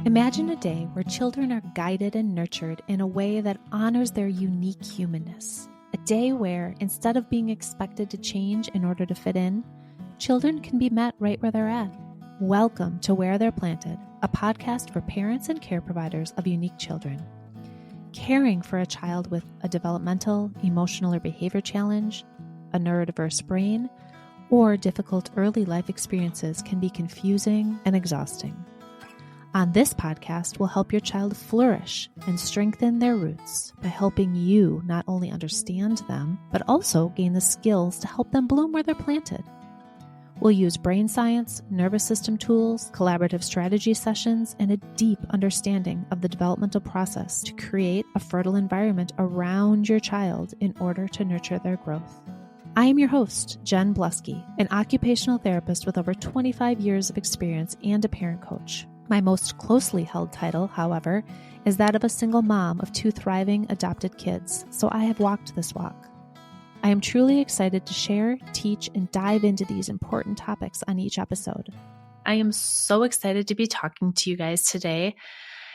Imagine a day where children are guided and nurtured in a way that honors their unique humanness. A day where, instead of being expected to change in order to fit in, children can be met right where they're at. Welcome to Where They're Planted, a podcast for parents and care providers of unique children. Caring for a child with a developmental, emotional, or behavior challenge, a neurodiverse brain, or difficult early life experiences can be confusing and exhausting. On this podcast, we'll help your child flourish and strengthen their roots by helping you not only understand them, but also gain the skills to help them bloom where they're planted. We'll use brain science, nervous system tools, collaborative strategy sessions, and a deep understanding of the developmental process to create a fertile environment around your child in order to nurture their growth. I am your host, Jen Bluske, an occupational therapist with over 25 years of experience and a parent coach. My most closely held title, however, is that of a single mom of 2 thriving adopted kids, so I have walked this walk. I am truly excited to share, teach, and dive into these important topics on each episode. I am so excited to be talking to you guys today.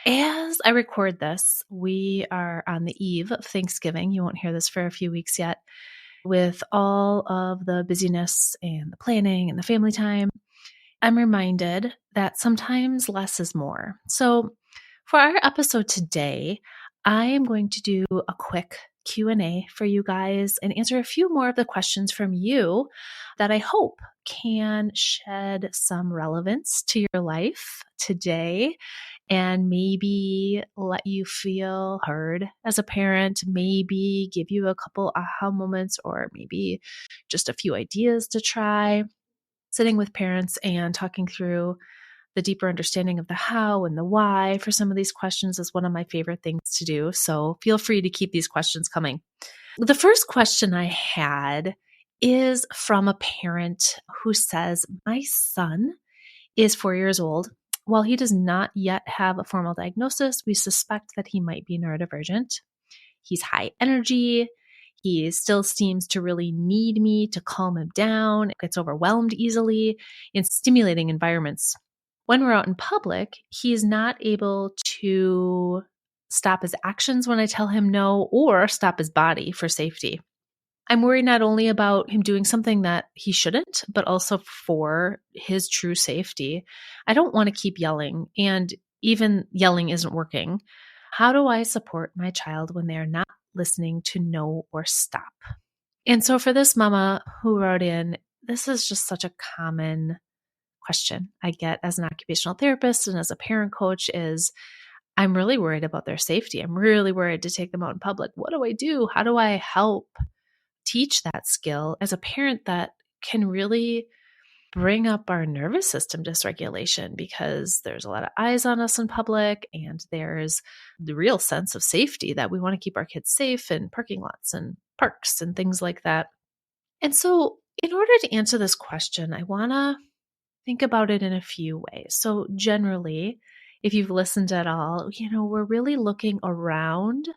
As I record this, we are on the eve of Thanksgiving. You won't hear this for a few weeks yet. With all of the busyness and the planning and the family time, I'm reminded that sometimes less is more. So for our episode today, I am going to do a quick Q&A for you guys and answer a few more of the questions from you that I hope can shed some relevance to your life today and maybe let you feel heard as a parent, maybe give you a couple aha moments or maybe just a few ideas to try. Sitting with parents and talking through the deeper understanding of the how and the why for some of these questions is one of my favorite things to do. So feel free to keep these questions coming. The first question I had is from a parent who says, my son is 4 years old. While he does not yet have a formal diagnosis, we suspect that he might be neurodivergent. He's high energy. He still seems to really need me to calm him down, gets overwhelmed easily in stimulating environments. When we're out in public, he's not able to stop his actions when I tell him no or stop his body for safety. I'm worried not only about him doing something that he shouldn't, but also for his true safety. I don't want to keep yelling, and even yelling isn't working. How do I support my child when they are not listening to no or stop? And so for this mama who wrote in, this is just such a common question I get as an occupational therapist and as a parent coach is, I'm really worried about their safety. I'm really worried to take them out in public. What do I do? How do I help teach that skill as a parent that can really bring up our nervous system dysregulation because there's a lot of eyes on us in public and there's the real sense of safety that we want to keep our kids safe in parking lots and parks and things like that. And so in order to answer this question, I want to think about it in a few ways. So generally, if you've listened at all, we're really looking around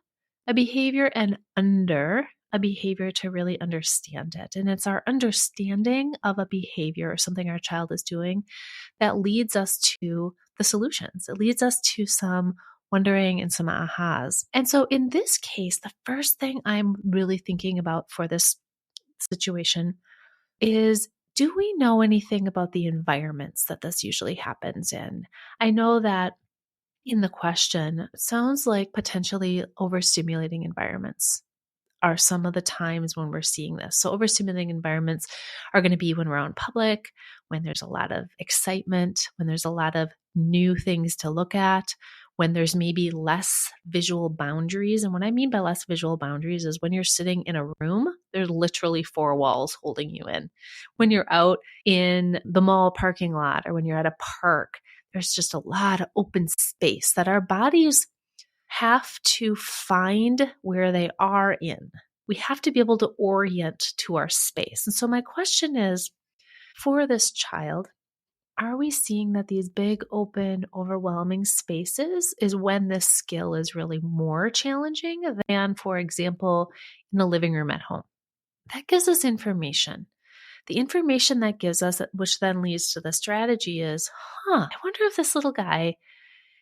a behavior and under a behavior to really understand it. And it's our understanding of a behavior or something our child is doing that leads us to the solutions. It leads us to some wondering and some ahas. And so in this case, the first thing I'm really thinking about for this situation is, do we know anything about the environments that this usually happens in? I know that in the question, it sounds like potentially overstimulating environments are some of the times when we're seeing this. So overstimulating environments are going to be when we're out in public, when there's a lot of excitement, when there's a lot of new things to look at, when there's maybe less visual boundaries. And what I mean by less visual boundaries is when you're sitting in a room, there's literally 4 walls holding you in. When you're out in the mall parking lot or when you're at a park, there's just a lot of open space that our bodies have to find where they are in. We have to be able to orient to our space. And so my question is, for this child, are we seeing that these big, open, overwhelming spaces is when this skill is really more challenging than, for example, in the living room at home? That gives us information. The information that gives us, which then leads to the strategy is, I wonder if this little guy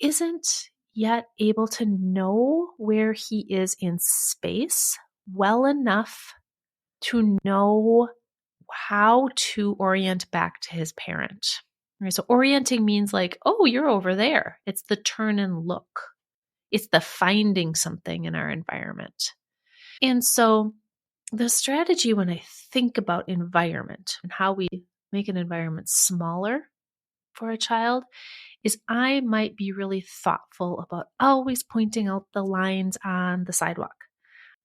isn't yet able to know where he is in space well enough to know how to orient back to his parent. Right? So orienting means like, oh, you're over there. It's the turn and look. It's the finding something in our environment. And so the strategy when I think about environment and how we make an environment smaller for a child is I might be really thoughtful about always pointing out the lines on the sidewalk.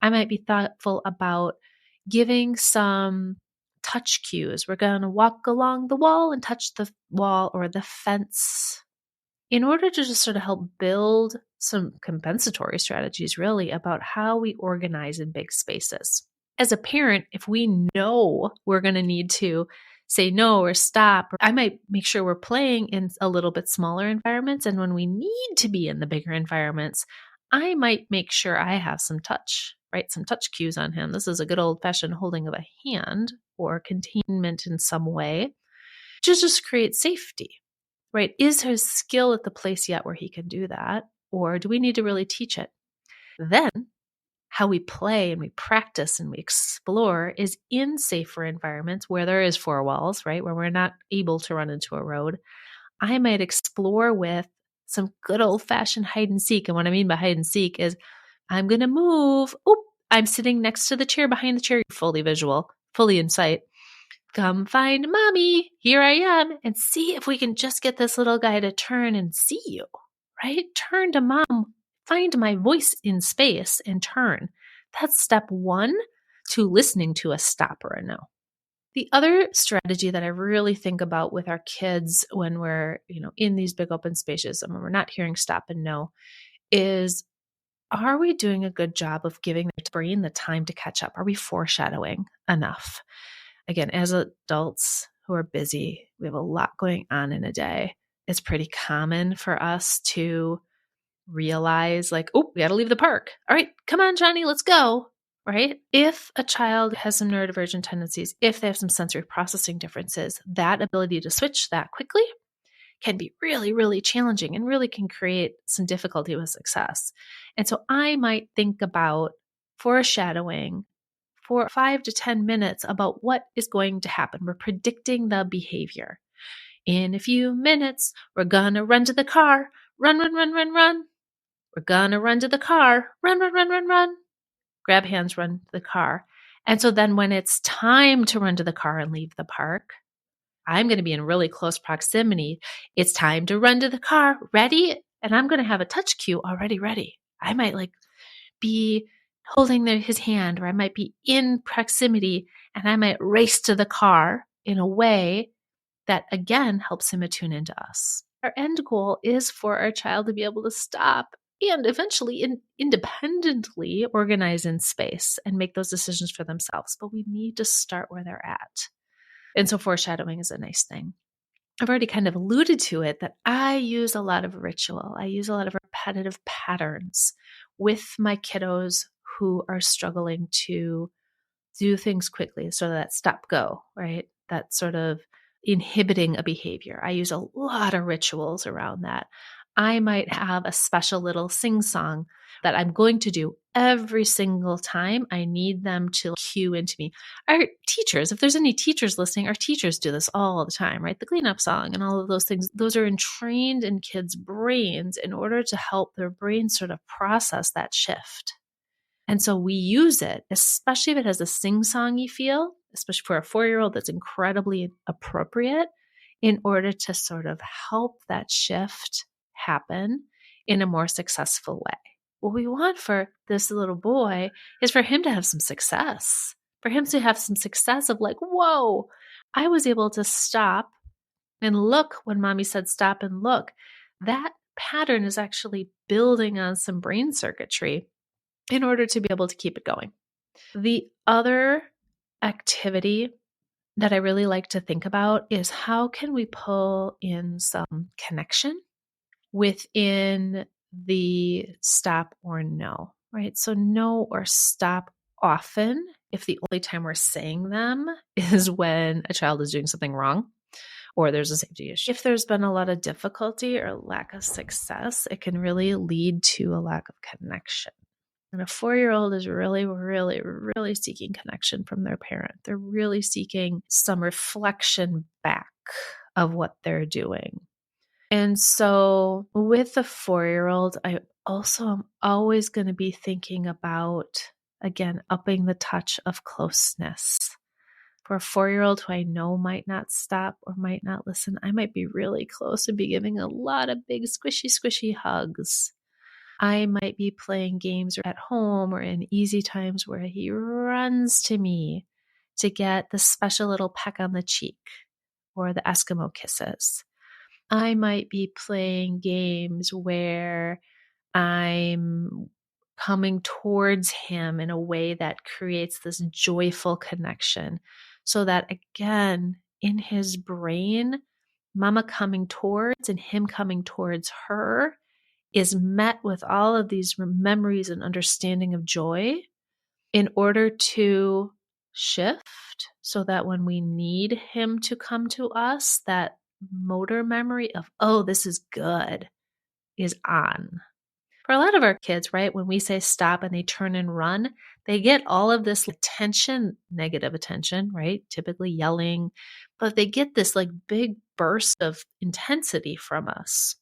I might be thoughtful about giving some touch cues. We're going to walk along the wall and touch the wall or the fence in order to just sort of help build some compensatory strategies, really, about how we organize in big spaces. As a parent, if we know we're going to need to say no or stop, I might make sure we're playing in a little bit smaller environments. And when we need to be in the bigger environments, I might make sure I have some touch, right? Some touch cues on him. This is a good old fashioned holding of a hand or containment in some way to just create safety, right? Is his skill at the place yet where he can do that? Or do we need to really teach it? Then how we play and we practice and we explore is in safer environments where there is four walls, right? Where we're not able to run into a road. I might explore with some good old fashioned hide and seek. And what I mean by hide and seek is I'm going to move. Oop, I'm sitting next to the chair behind the chair, fully visual, fully in sight. Come find mommy. Here I am. And see if we can just get this little guy to turn and see you, right? Turn to mom. Find my voice in space and turn. That's step one to listening to a stop or a no. The other strategy that I really think about with our kids when we're, in these big open spaces and when we're not hearing stop and no is, are we doing a good job of giving the brain the time to catch up? Are we foreshadowing enough? Again, as adults who are busy, we have a lot going on in a day. It's pretty common for us to realize like, oh, we got to leave the park. All right, come on, Johnny, let's go. Right? If a child has some neurodivergent tendencies, if they have some sensory processing differences, that ability to switch that quickly can be really, really challenging and really can create some difficulty with success. And so I might think about foreshadowing for 5 to 10 minutes about what is going to happen. We're predicting the behavior. In a few minutes, we're going to run to the car. Run, run, run, run, run. We're going to run to the car. Run, run, run, run, run. Grab hands, run to the car. And so then when it's time to run to the car and leave the park, I'm going to be in really close proximity. It's time to run to the car. Ready? And I'm going to have a touch cue already ready. I might be holding his hand, or I might be in proximity and I might race to the car in a way that again helps him attune into us. Our end goal is for our child to be able to stop and eventually independently organize in space and make those decisions for themselves. But we need to start where they're at. And so foreshadowing is a nice thing. I've already kind of alluded to it that I use a lot of ritual. I use a lot of repetitive patterns with my kiddos who are struggling to do things quickly. So that stop go, right? That sort of inhibiting a behavior. I use a lot of rituals around that. I might have a special little sing song that I'm going to do every single time I need them to cue into me. Our teachers, if there's any teachers listening, our teachers do this all the time, right? The cleanup song and all of those things, those are entrained in kids' brains in order to help their brains sort of process that shift. And so we use it, especially if it has a sing-songy feel, especially for a 4-year-old, that's incredibly appropriate in order to sort of help that shift happen in a more successful way. What we want for this little boy is for him to have some success, for him to have some success of like, whoa, I was able to stop and look when mommy said stop and look. That pattern is actually building on some brain circuitry in order to be able to keep it going. The other activity that I really like to think about is how can we pull in some connection within the stop or no, right? So no or stop often, if the only time we're saying them is when a child is doing something wrong or there's a safety issue. If there's been a lot of difficulty or lack of success, it can really lead to a lack of connection. And a 4-year-old is really, really, really seeking connection from their parent. They're really seeking some reflection back of what they're doing. And so with the 4-year-old, I also am always going to be thinking about, again, upping the touch of closeness. For a 4-year-old who I know might not stop or might not listen, I might be really close and be giving a lot of big, squishy, squishy hugs. I might be playing games at home or in easy times where he runs to me to get the special little peck on the cheek or the Eskimo kisses. I might be playing games where I'm coming towards him in a way that creates this joyful connection so that, again, in his brain, mama coming towards and him coming towards her is met with all of these memories and understanding of joy in order to shift so that when we need him to come to us, that motor memory of, oh, this is good, is on. For a lot of our kids, right, when we say stop and they turn and run, they get all of this attention, negative attention, right? Typically yelling, but they get this like big burst of intensity from us.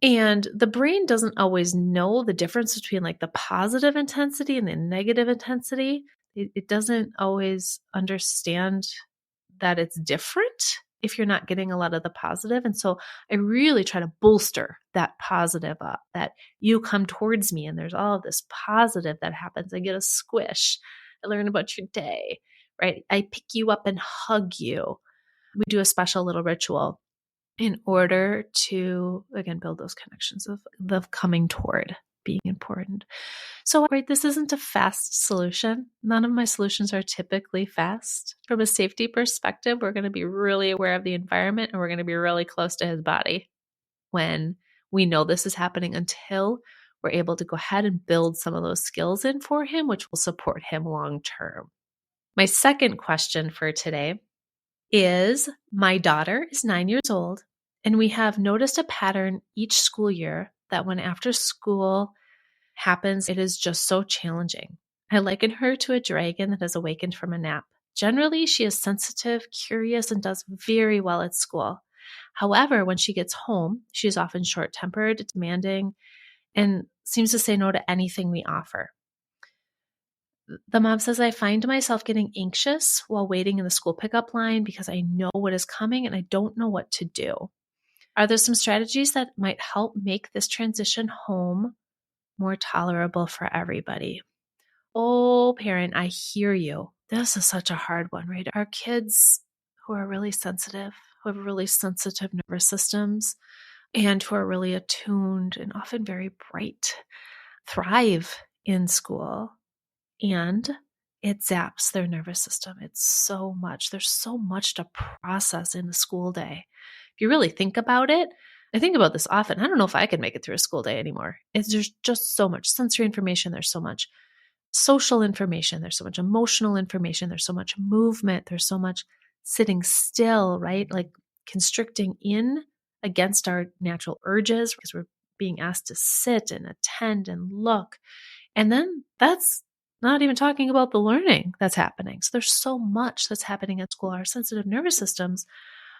And the brain doesn't always know the difference between like the positive intensity and the negative intensity. It doesn't always understand that it's different if you're not getting a lot of the positive. And so I really try to bolster that positive up, that you come towards me and there's all of this positive that happens. I get a squish. I learn about your day, right? I pick you up and hug you. We do a special little ritual in order to, again, build those connections of the coming toward being important. So, right, this isn't a fast solution. None of my solutions are typically fast. From a safety perspective, we're going to be really aware of the environment and we're going to be really close to his body when we know this is happening until we're able to go ahead and build some of those skills in for him, which will support him long term. My second question for today is, my daughter is 9 years old, and we have noticed a pattern each school year that when after school happens, it is just so challenging. I liken her to a dragon that has awakened from a nap. Generally, she is sensitive, curious, and does very well at school. However, when she gets home, she is often short-tempered, demanding, and seems to say no to anything we offer. The mom says, I find myself getting anxious while waiting in the school pickup line because I know what is coming and I don't know what to do. Are there some strategies that might help make this transition home more tolerable for everybody? Oh, parent, I hear you. This is such a hard one, right? Our kids who are really sensitive, who have really sensitive nervous systems, and who are really attuned and often very bright, thrive in school. And it zaps their nervous system. It's so much. There's so much to process in a school day. If you really think about it, I think about this often. I don't know if I could make it through a school day anymore. There's just so much sensory information. There's so much social information. There's so much emotional information. There's so much movement. There's so much sitting still, right? Like constricting in against our natural urges because we're being asked to sit and attend and look. And then that's not even talking about the learning that's happening. So there's so much that's happening at school. Our sensitive nervous systems,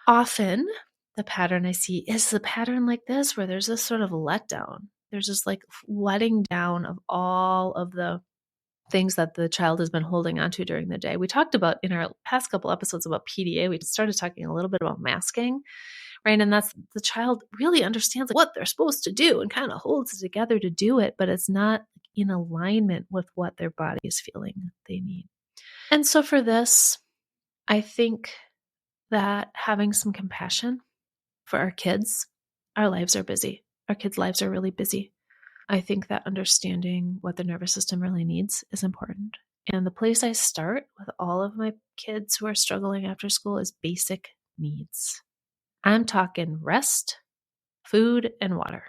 often the pattern I see is the pattern like this, where there's this sort of letdown. There's this like letting down of all of the things that the child has been holding onto during the day. We talked about in our past couple episodes about PDA, we started talking a little bit about masking, right? And that's the child really understands like what they're supposed to do and kind of holds it together to do it, but it's not in alignment with what their body is feeling they need. And so for this, I think that having some compassion for our kids, our lives are busy. Our kids' lives are really busy. I think that understanding what the nervous system really needs is important. And the place I start with all of my kids who are struggling after school is basic needs. I'm talking rest, food, and water.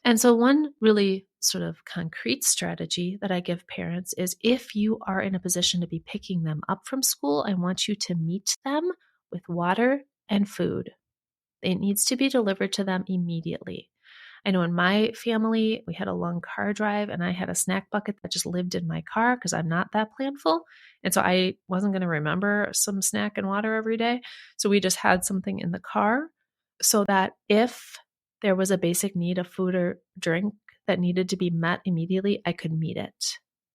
And so one really sort of concrete strategy that I give parents is, if you are in a position to be picking them up from school, I want you to meet them with water and food. It needs to be delivered to them immediately. I know in my family, we had a long car drive and I had a snack bucket that just lived in my car because I'm not that planful. And so I wasn't going to remember some snack and water every day. So we just had something in the car so that if there was a basic need of food or drink that needed to be met immediately, I could meet it.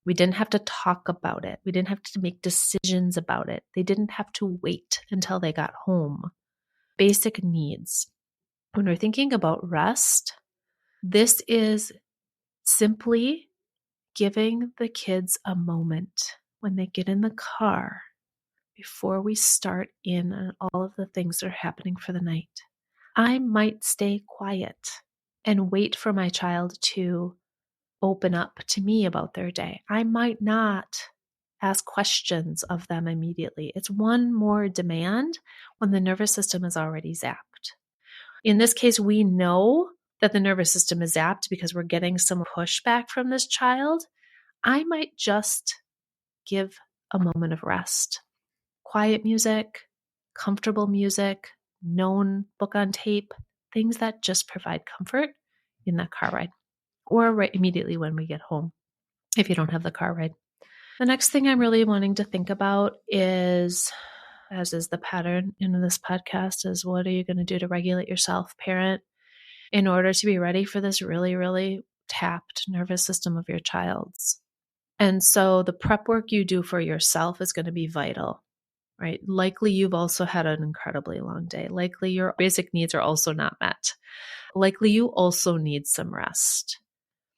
We didn't have to talk about it. We didn't have to make decisions about it. They didn't have to wait until they got home. Basic needs. When we're thinking about rest, this is simply giving the kids a moment when they get in the car before we start in on all of the things that are happening for the night. I might stay quiet and wait for my child to open up to me about their day. I might not ask questions of them immediately. It's one more demand when the nervous system is already zapped. In this case, we know that the nervous system is zapped because we're getting some pushback from this child. I might just give a moment of rest. Quiet music, comfortable music, known book on tape, things that just provide comfort in that car ride or right immediately when we get home if you don't have the car ride. The next thing I'm really wanting to think about is, as is the pattern in this podcast, is what are you going to do to regulate yourself, parent, in order to be ready for this really, really tapped nervous system of your child's. And so the prep work you do for yourself is going to be vital, right? Likely you've also had an incredibly long day. Likely your basic needs are also not met. Likely you also need some rest.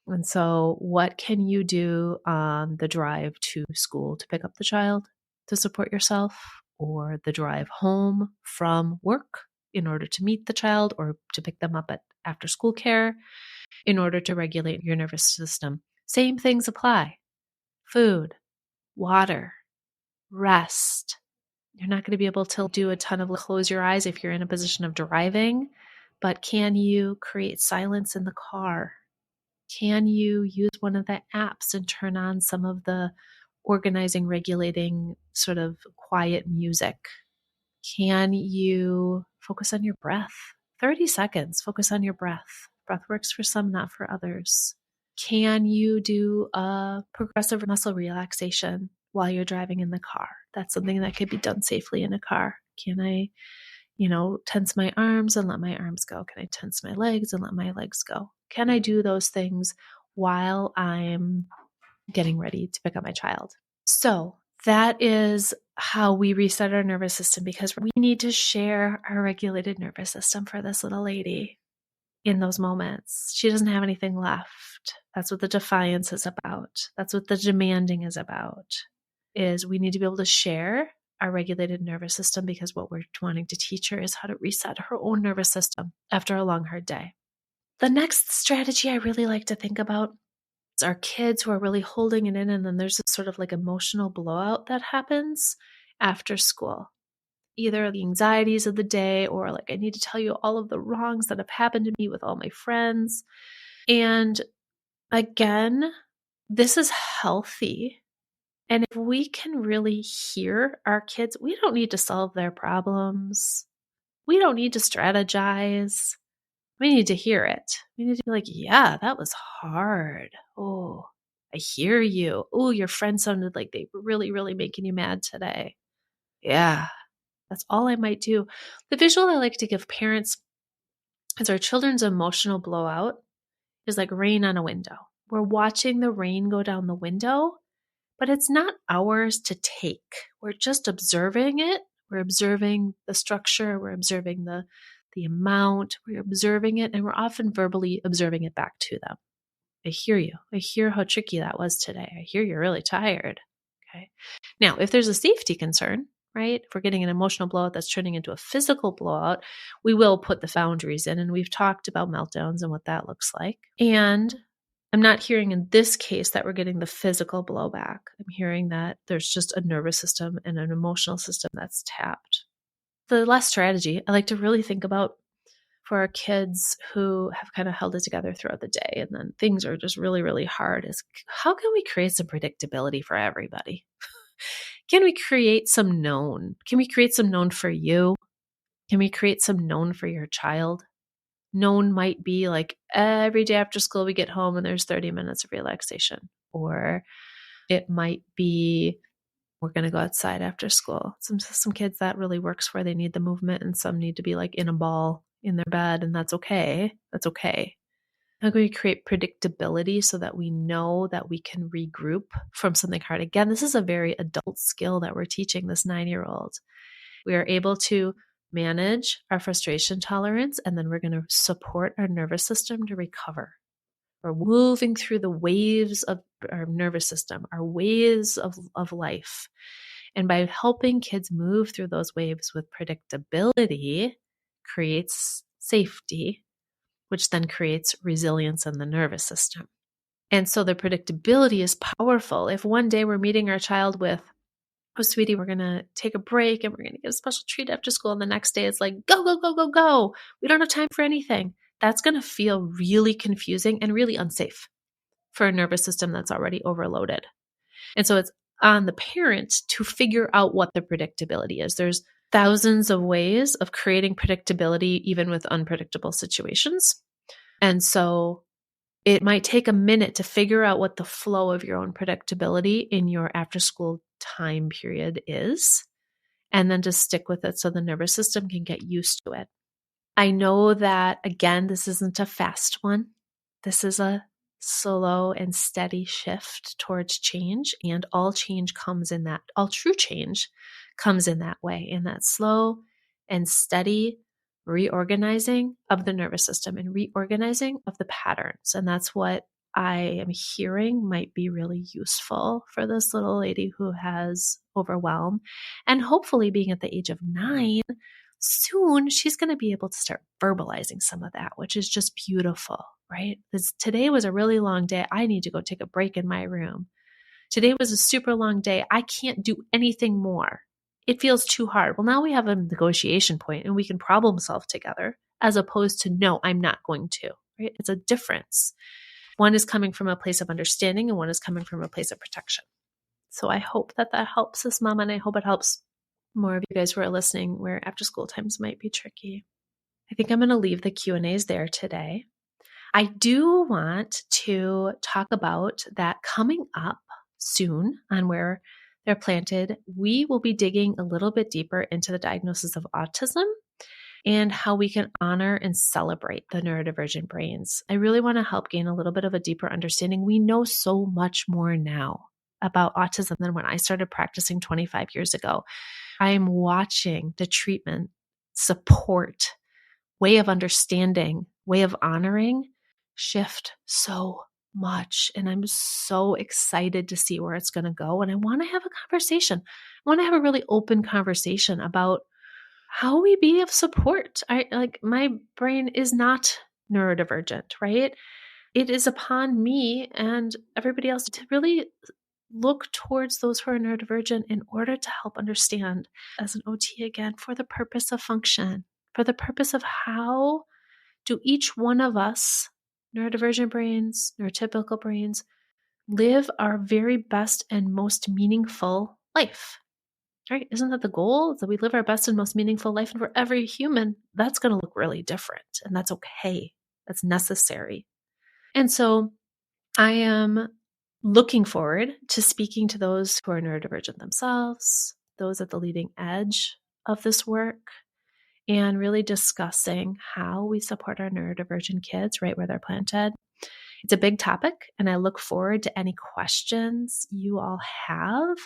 And so what can you do on the drive to school to pick up the child to support yourself, or the drive home from work in order to meet the child or to pick them up at after school care in order to regulate your nervous system? Same things apply. Food, water, rest. You're not going to be able to do a ton of close your eyes if you're in a position of driving, but can you create silence in the car? Can you use one of the apps and turn on some of the organizing, regulating sort of quiet music? Can you focus on your breath? 30 seconds, focus on your breath. Breath works for some, not for others. Can you do a progressive muscle relaxation while you're driving in the car? That's something that could be done safely in a car. Can I, tense my arms and let my arms go? Can I tense my legs and let my legs go? Can I do those things while I'm getting ready to pick up my child? So that is how we reset our nervous system, because we need to share our regulated nervous system for this little lady in those moments. She doesn't have anything left. That's what the defiance is about. That's what the demanding is about, is we need to be able to share our regulated nervous system, because what we're wanting to teach her is how to reset her own nervous system after a long, hard day. The next strategy I really like to think about is our kids who are really holding it in, and then there's this sort of like emotional blowout that happens after school. Either the anxieties of the day, or like, I need to tell you all of the wrongs that have happened to me with all my friends. And again, this is healthy. And if we can really hear our kids, we don't need to solve their problems. We don't need to strategize. We need to hear it. We need to be like, yeah, that was hard. Oh, I hear you. Oh, your friend sounded like they were really, really making you mad today. Yeah, that's all I might do. The visual I like to give parents is our children's emotional blowout is like rain on a window. We're watching the rain go down the window, but it's not ours to take. We're just observing it. We're observing the structure. We're observing the amount. We're observing it, and we're often verbally observing it back to them. I hear you. I hear how tricky that was today. I hear you're really tired. Okay. Now, if there's a safety concern, right? If we're getting an emotional blowout that's turning into a physical blowout, we will put the boundaries in. And we've talked about meltdowns and what that looks like. And I'm not hearing in this case that we're getting the physical blowback. I'm hearing that there's just a nervous system and an emotional system that's tapped. The last strategy I like to really think about for our kids who have kind of held it together throughout the day and then things are just really, really hard is, how can we create some predictability for everybody? Can we create some known? Can we create some known for you? Can we create some known for your child? Known might be like every day after school we get home and there's 30 minutes of relaxation. Or it might be we're going to go outside after school. Some kids that really works for, they need the movement, and some need to be like in a ball in their bed, and that's okay. That's okay. How can we create predictability so that we know that we can regroup from something hard? Again, this is a very adult skill that we're teaching this 9-year-old. We are able to manage our frustration tolerance, and then we're going to support our nervous system to recover. We're moving through the waves of our nervous system, our waves of life. And by helping kids move through those waves with predictability, creates safety, which then creates resilience in the nervous system. And so the predictability is powerful. If one day we're meeting our child with, oh, sweetie, we're going to take a break and we're going to get a special treat after school. And the next day it's like, go, go, go, go, go. We don't have time for anything. That's going to feel really confusing and really unsafe for a nervous system that's already overloaded. And so it's on the parent to figure out what the predictability is. There's thousands of ways of creating predictability, even with unpredictable situations. And so it might take a minute to figure out what the flow of your own predictability in your after school time period is, and then just stick with it so the nervous system can get used to it. I know that, again, this isn't a fast one. This is a slow and steady shift towards change, and all change comes in that, all true change comes in that way, in that slow and steady reorganizing of the nervous system and reorganizing of the patterns. And that's what I am hearing might be really useful for this little lady who has overwhelm. And hopefully, being at the age of 9, soon she's going to be able to start verbalizing some of that, which is just beautiful, right? Because today was a really long day. I need to go take a break in my room. Today was a super long day. I can't do anything more. It feels too hard. Well, now we have a negotiation point and we can problem solve together, as opposed to, no, I'm not going to, right? It's a difference. One is coming from a place of understanding and one is coming from a place of protection. So I hope that helps this mom, and I hope it helps more of you guys who are listening where after school times might be tricky. I think I'm going to leave the Q&As there today. I do want to talk about that coming up soon on Where They're Planted. We will be digging a little bit deeper into the diagnosis of autism and how we can honor and celebrate the neurodivergent brains. I really want to help gain a little bit of a deeper understanding. We know so much more now about autism than when I started practicing 25 years ago. I am watching the treatment, support, way of understanding, way of honoring shift so much. And I'm so excited to see where it's going to go. And I want to have a conversation. I want to have a really open conversation about how we be of support. My brain is not neurodivergent, right? It is upon me and everybody else to really look towards those who are neurodivergent in order to help understand, as an OT again, for the purpose of function, for the purpose of how do each one of us, neurodivergent brains, neurotypical brains, live our very best and most meaningful life, right? Isn't that the goal? Is that we live our best and most meaningful life? And for every human, that's going to look really different. And that's okay. That's necessary. And so I am looking forward to speaking to those who are neurodivergent themselves, those at the leading edge of this work, and really discussing how we support our neurodivergent kids right where they're planted. It's a big topic, and I look forward to any questions you all have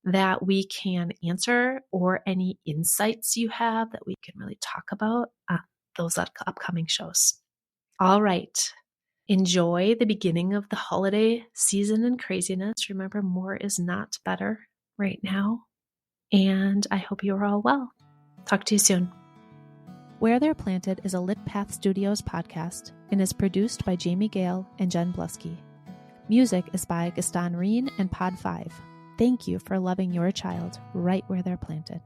that we can answer, or any insights you have that we can really talk about on those upcoming shows. All right. Enjoy the beginning of the holiday season and craziness. Remember, more is not better right now. And I hope you are all well. Talk to you soon. Where They're Planted is a Lit Path Studios podcast and is produced by Jamie Gale and Jen Bluske. Music is by Gaston Reen and Pod 5. Thank you for loving your child right where they're planted.